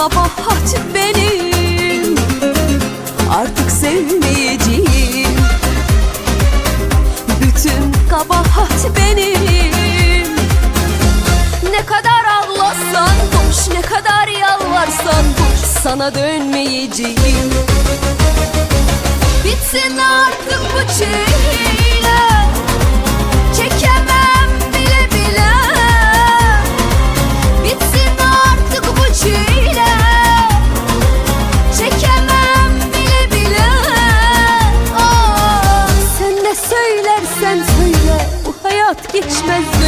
kabahat benim, artık sevmeyeceğim. Bütün kabahat benim. Ne kadar ağlarsan boş, ne kadar yalvarsan boş, sana dönmeyeceğim. Bitsin artık bu çile, çekemem bile bile. Bitsin artık bu çile, çekemem bile bile. Aa, sen ne söylersen söyle, bu hayat geçmez böyle.